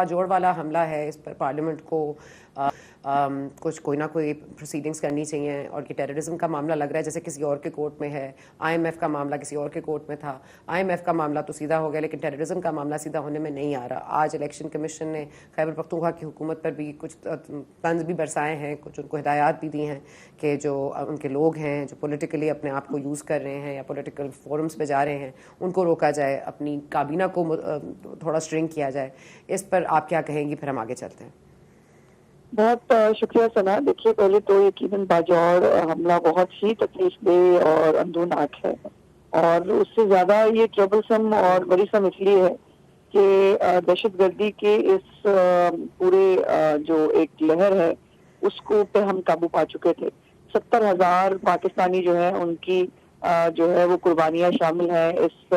جوڑ والا حملہ ہے، اس پر پارلیمنٹ کو کچھ کوئی نہ کوئی پروسیڈنگز کرنی چاہیے، اور یہ ٹیررزم کا معاملہ لگ رہا ہے جیسے کسی اور کے کورٹ میں ہے. آئی ایم ایف کا معاملہ کسی اور کے کورٹ میں تھا، آئی ایم ایف کا معاملہ تو سیدھا ہو گیا لیکن ٹیررزم کا معاملہ سیدھا ہونے میں نہیں آ رہا. آج الیکشن کمیشن نے خیبر پختونخوا کی حکومت پر بھی کچھ طنز بھی برسائے ہیں، کچھ ان کو ہدایات بھی دی ہیں کہ جو ان کے لوگ ہیں جو پولیٹیکلی اپنے آپ کو یوز کر رہے ہیں یا پولیٹیکل فورمز پہ جا رہے ہیں ان کو روکا جائے، اپنی کابینہ کو تھوڑا اسٹرنگ کیا جائے. اس پر آپ کیا کہیں گی؟ پھر ہم آگے چلتے ہیں. بہت شکریہ ثنا. دیکھیے پہلے تو یقیناً باجوڑ حملہ بہت ہی تکلیف دہ اور اندھوناک ہے، اور اس سے زیادہ یہ ٹربلسم اور ورثم اس لیے ہے کہ دہشت گردی کے اس پورے جو ایک لہر ہے اس کو پہ ہم قابو پا چکے تھے. 70,000 پاکستانی جو ہیں ان کی جو ہے وہ قربانیاں شامل ہیں اس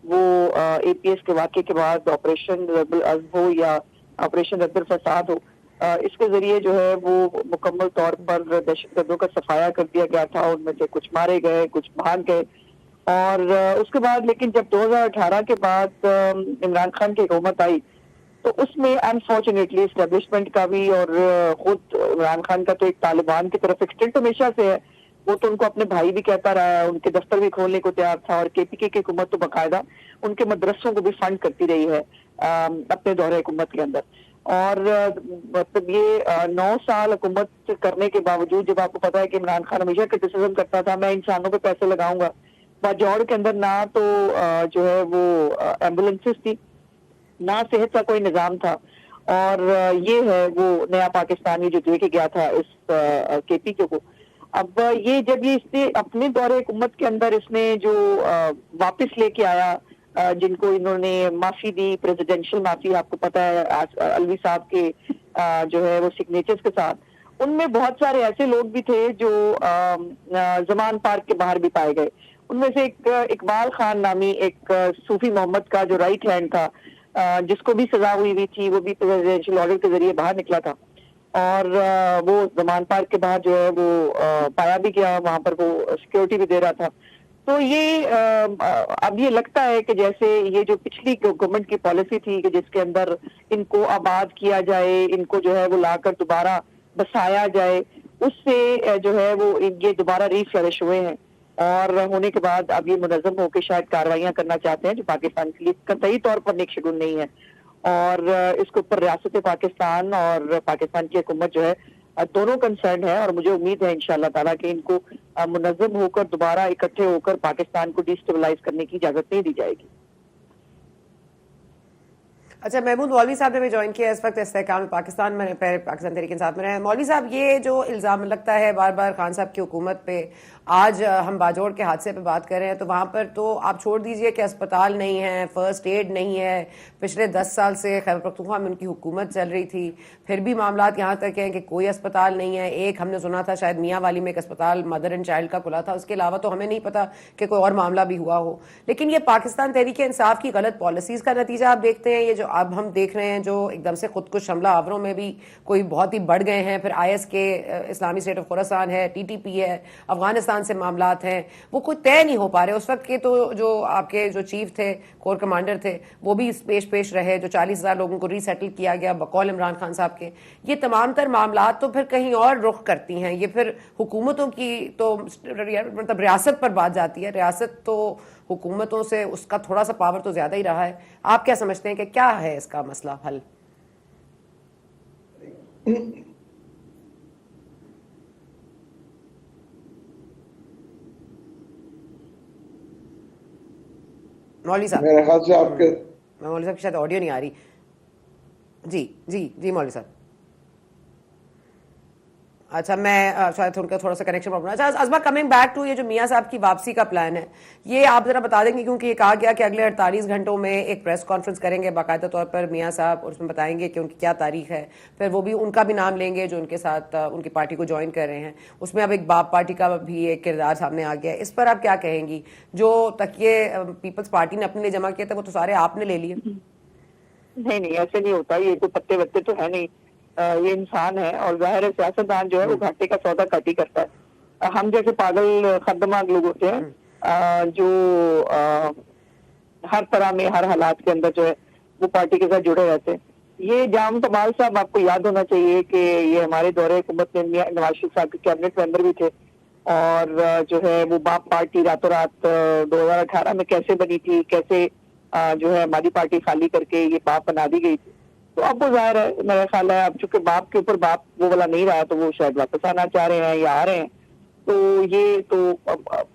وہ اے پی ایس کے واقعے کے بعد آپریشن رد العزم ہو یا آپریشن رد الفساد ہو، اس کے ذریعے جو ہے وہ مکمل طور پر دہشت گردوں کا صفایا کر دیا گیا تھا. ان میں سے کچھ مارے گئے، کچھ بھاگ گئے، اور اس کے بعد لیکن جب 2018 کے بعد عمران خان کی حکومت آئی تو اس میں انفارچونیٹلی اسٹیبلشمنٹ کا بھی اور خود عمران خان کا تو ایک طالبان کی طرف ایکسٹینٹ ہمیشہ سے ہے، وہ تو ان کو اپنے بھائی بھی کہتا رہا ہے، ان کے دفتر بھی کھولنے کو تیار تھا، اور کے پی کے کی حکومت تو باقاعدہ ان کے مدرسوں کو بھی فنڈ کرتی رہی ہے اپنے دور حکومت کے اندر. اور مطلب یہ 9 سال حکومت کرنے کے باوجود جب آپ کو پتا ہے کہ عمران خان ہمیشہ کرٹیسزم کرتا تھا میں انسانوں پہ پیسے لگاؤں گا، باجوڑ کے اندر نہ تو جو ہے وہ ایمبولینسز تھی، نہ صحت کا کوئی نظام تھا، اور یہ ہے وہ نیا پاکستانی جو دے کے گیا تھا اس کے پی کے کو. اب یہ جب یہ اس نے اپنے دور حکومت کے اندر اس نے جو واپس لے کے آیا جن کو انہوں نے معافی دی، پریزیڈینشل معافی، آپ کو پتا ہے الوی صاحب کے جو ہے وہ سگنیچرز کے ساتھ، ان میں بہت سارے ایسے لوگ بھی تھے جو زمان پارک کے باہر بھی پائے گئے. ان میں سے ایک اقبال خان نامی ایک صوفی محمد کا جو رائٹ ہینڈ تھا جس کو بھی سزا ہوئی تھی، وہ بھی پریزیڈینشل آرڈر کے ذریعے باہر نکلا تھا، اور وہ زمان پارک کے باہر جو ہے وہ پایا بھی گیا، وہاں پر وہ سیکیورٹی بھی دے رہا تھا. تو یہ اب یہ لگتا ہے کہ جیسے یہ جو پچھلی گورنمنٹ کی پالیسی تھی کہ جس کے اندر ان کو آباد کیا جائے، ان کو جو ہے وہ لا کر دوبارہ بسایا جائے، اس سے جو ہے وہ یہ دوبارہ ری فلرش ہوئے ہیں، اور ہونے کے بعد اب یہ منظم ہو کے شاید کارروائیاں کرنا چاہتے ہیں جو پاکستان کے لیے قطعی طور پر نیک شگون نہیں ہے. اور اس کے اوپر ریاست پاکستان اور پاکستان کی حکومت جو ہے دونوں کنسرن ہے، اور مجھے امید ہے انشاءاللہ تعالیٰ کہ ان کو منظم ہو کر دوبارہ اکٹھے ہو کر پاکستان کو ڈیسٹیبلائز کرنے کی اجازت نہیں دی جائے گی. اچھا، محمود مولوی صاحب نے بھی جوائن کیا اس وقت استحکام پاکستان میں، پاکستان تحریک انصاف میں رہے. مولوی صاحب، یہ جو الزام لگتا ہے بار بار خان صاحب کی حکومت پہ، آج ہم باجوڑ کے حادثے پہ بات کر رہے ہیں تو وہاں پر تو آپ چھوڑ دیجئے کہ اسپتال نہیں ہے، فرسٹ ایڈ نہیں ہے. پچھلے 10 سال سے خیبر پختونخوا میں ان کی حکومت چل رہی تھی، پھر بھی معاملات یہاں تک ہیں کہ کوئی اسپتال نہیں ہے. ایک ہم نے سنا تھا شاید میاں والی میں ایک اسپتال مدر اینڈ چائلڈ کا کھلا تھا، اس کے علاوہ تو ہمیں نہیں پتا کہ کوئی اور معاملہ بھی ہوا ہو. لیکن یہ پاکستان تحریک انصاف کی غلط پالیسیز کا نتیجہ آپ دیکھتے ہیں. یہ جو اب ہم دیکھ رہے ہیں جو ایک دم سے خود کش حملہ آوروں میں بھی کوئی بہت ہی بڑھ گئے ہیں، پھر آئی ایس کے اسلامی اسٹیٹ آف خراسان ہے، ٹی ٹی پی ہے، افغانستان سے معاملات ہیں، وہ کوئی طے نہیں ہو پا رہے. اس وقت کے تو جو آپ کے جو چیف تھے، کور کمانڈر تھے، وہ بھی پیش رہے، جو 40,000 لوگوں کو ری سیٹل کیا گیا بقول عمران خان صاحب کے. یہ تمام تر معاملات تو پھر کہیں اور رخ کرتی ہیں. یہ پھر حکومتوں کی تو مطلب ریاست پر بات جاتی ہے، ریاست تو حکومتوں سے اس کا تھوڑا سا پاور تو زیادہ ہی رہا ہے. آپ کیا سمجھتے ہیں کہ کیا ہے اس کا مسئلہ حل؟ مولوی صاحب، میرے خیال سے آپ کے مولوی صاحب کی شاید آڈیو نہیں آ رہی. جی مولوی صاحب. اچھا، میں شاید ان کا تھوڑا سا کنیکشن پرابلم. اچھا ازما، کمنگ بیک ٹو یہ جو میاں صاحب کی واپسی کا پلان ہے، یہ آپ ذرا بتا دیں گے، کیونکہ یہ کہا گیا کہ اگلے 48 گھنٹوں میں ایک پریس کانفرنس کریں گے باقاعدہ طور پر میاں صاحب، اور اس میں بتائیں گے کہ ان کی کیا تاریخ ہے. پھر وہ بھی ان کا بھی نام لیں گے جو ان کے ساتھ ان کی پارٹی کو جوائن کر رہے ہیں. اس میں اب ایک باپ پارٹی کا بھی ایک کردار سامنے آ گیا. اس پر آپ کیا کہیں گی؟ جو تکیے پیپلز پارٹی نے اپنے لیے جمع کیے تھے وہ تو سارے آپ نے لے لیے. نہیں ایسے نہیں ہوتا، یہ کوئی پتے وتے تو ہے نہیں، یہ انسان ہے، اور ظاہر ہے سیاستدان جو ہے وہ گھاٹے کا سودا کٹ ہی کرتا ہے. ہم جیسے پاگل خدمات لوگ ہوتے ہیں جو ہر طرح میں ہر حالات کے اندر جو ہے وہ پارٹی کے ساتھ جڑے رہتے ہیں. یہ جام کمال صاحب آپ کو یاد ہونا چاہیے کہ یہ ہمارے دورے حکومت میں نواز شریف صاحب کے کیبنٹ ممبر بھی تھے، اور جو ہے وہ باپ پارٹی راتوں رات 2018 میں کیسے بنی تھی، کیسے جو ہے ہماری پارٹی خالی کر کے یہ باپ بنا دی گئی تھی. تو اب وہ ظاہر ہے، میرا خیال ہے اب چونکہ باپ کے اوپر باپ وہ والا نہیں رہا تو وہ شاید واپس آنا چاہ رہے ہیں یا آ رہے ہیں. تو یہ تو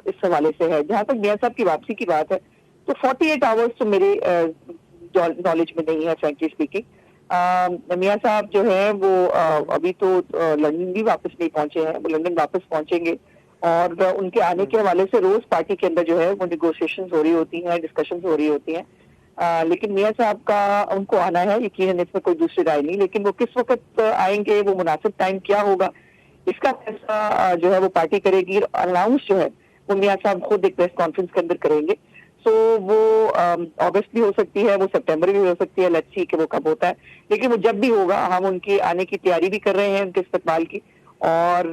اس حوالے سے ہے. جہاں تک میاں صاحب کی واپسی کی بات ہے تو 48 آورس تو میرے نالج میں نہیں ہے فرینکلی اسپیکنگ. میاں صاحب جو ہے وہ ابھی تو لندن بھی واپس نہیں پہنچے ہیں، وہ لندن واپس پہنچیں گے، اور ان کے آنے کے حوالے سے روز پارٹی کے اندر جو ہے وہ نیگوشیشنز ہو رہی ہوتی ہیں، ڈسکشنز ہو رہی ہوتی ہیں. لیکن میاں صاحب کا ان کو آنا ہے، یقیناً اس میں کوئی دوسری رائے نہیں، لیکن وہ کس وقت آئیں گے، وہ مناسب ٹائم کیا ہوگا، اس کا فیصلہ جو ہے وہ پارٹی کرے گی. اناؤنس جو ہے وہ میاں صاحب خود ایک پریس کانفرنس کے اندر کریں گے. سو وہ اگست بھی ہو سکتی ہے، وہ سپٹمبر بھی ہو سکتی ہے، لیٹس سی کہ وہ کب ہوتا ہے. لیکن وہ جب بھی ہوگا ہم ان کے آنے کی تیاری بھی کر رہے ہیں، ان کے استقبال کی. اور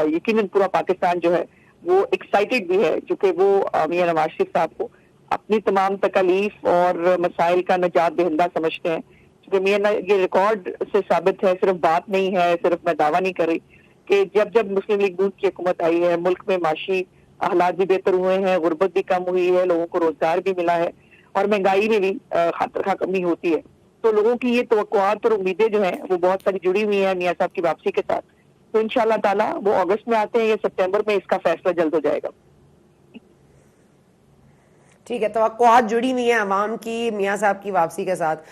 یقیناً پورا پاکستان جو ہے وہ ایکسائٹیڈ بھی ہے، چونکہ وہ میاں نواز شریف صاحب کو اپنی تمام تکالیف اور مسائل کا نجات دہندہ سمجھتے ہیں. کیونکہ میاں یہ ریکارڈ سے ثابت ہے، صرف بات نہیں ہے، صرف میں دعویٰ نہیں کر رہی، کہ جب جب مسلم لیگ نون کی حکومت آئی ہے ملک میں معاشی حالات بھی بہتر ہوئے ہیں، غربت بھی کم ہوئی ہے، لوگوں کو روزگار بھی ملا ہے، اور مہنگائی میں بھی خاطر خواہ کمی ہوتی ہے. تو لوگوں کی یہ توقعات اور امیدیں جو ہیں وہ بہت ساری جڑی ہوئی ہیں میاں صاحب کی واپسی کے ساتھ. تو انشاءاللہ تعالیٰ وہ اگست میں آتے ہیں یا سپٹمبر میں، اس کا فیصلہ جلد ہو جائے گا. ٹھیک ہے، توقعات جڑی ہوئی ہیں عوام کی میاں صاحب کی واپسی کے ساتھ.